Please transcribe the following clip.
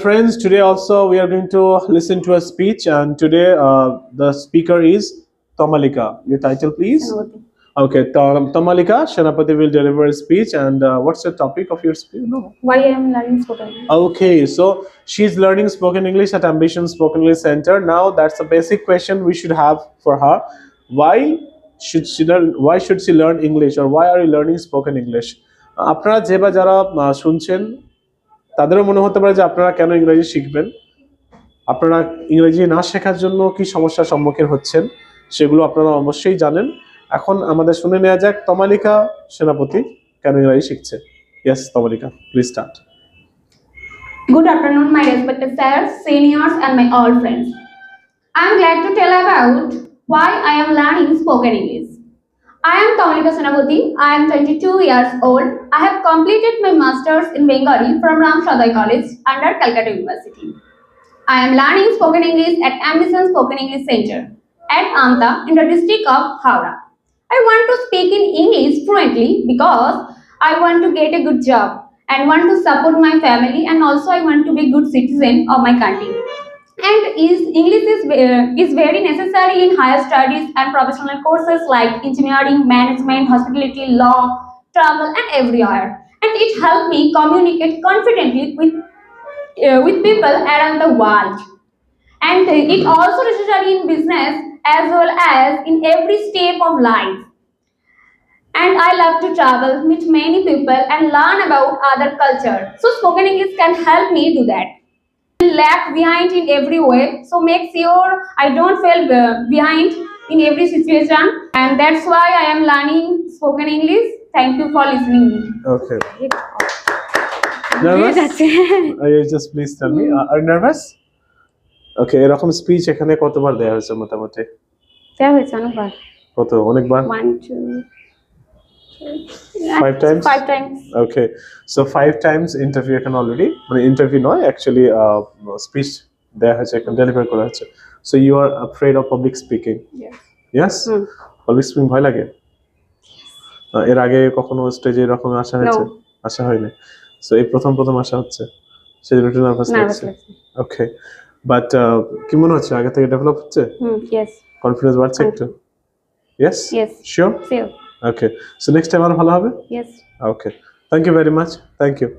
Friends, today also we are going to listen to a speech, and today the speaker is Tamalika. Your title, please. Senapati. Okay, Tamalika Senapati will deliver a speech, and what's the topic of your speech? No. Why I am learning spoken English? Okay, so she's learning spoken English at Ambition Spoken English Center. Now that's a basic question we should have for her. Why should she learn? Why should she learn English, or why are you learning spoken English? আপনারা যে বা যারা শুনছেন তাদেরও মনে হতে পারে যে আপনারা কেন ইংরেজি শিখবেন, আপনারা ইংরেজি না শেখার জন্য কি সমস্যার সম্মুখীন হচ্ছেন সেগুলো আপনারা অবশ্যই জানেন। এখন আমাদের শুনে নেওয়া যাক তমালিকা সেনাপতি কেন ইংরেজি শিখছে। Yes Tamalika, please start. Good afternoon, my respected sirs, seniors, and my all friends. I am glad to tell about why I am learning spoken English. I am Tamalika Senapati. I am 22 years old. I have completed my masters in Bengali from Ram Shadai College under Calcutta University. I am learning spoken English at Ambition Spoken English Center at Amta in the district of Howrah. I want to speak in English fluently because I want to get a good job and want to support my family, and also I want to be a good citizen of my country. And English is very necessary in higher studies and professional courses like engineering, management, hospitality, law, travel, and everywhere. And it helped me communicate confidently with people around the world. And it also necessary in business as well as in every step of life. And I love to travel, meet many people, and learn about other culture. So spoken English can help me do that. Lag behind in every way, so make sure I don't fall behind in every situation, and that's why I am learning spoken English. Thank you for listening me. Okay. Nervous? You just please tell me. Are you nervous? Okay, এরকম speech এখানে কতবার দেয়া হয়েছে মোটামুটি? দেয়া হয়েছে অনেকবার। কত? অনেকবার? 1 2 5 times? 5 times. Okay, so 5 times interview এখানে অলরেডি, মানে ইন্টারভিউ নয় অ্যাকচুয়ালি স্পিচ দেয়া হয়েছে, এখানে ডেলিভার করা হয়েছে। So you are afraid of public speaking? Yes. Yes? Public speaking ভয় লাগে? এর আগে কখনো স্টেজে এরকম আসা হয়েছে? আসা হয়নি। সো এই প্রথম আসা হচ্ছে, সেজন্য একটু নার্ভাস লাগছে। ওকে, বাট কি মনে হচ্ছে আগে থেকে ডেভেলপ হচ্ছে? Yes. কনফিডেন্স বাড়ছে একটু? Yes? Yes. Sure? Sure. Okay, so next time আরো ভালো হবে? Yes. Okay, thank you very much. Thank you.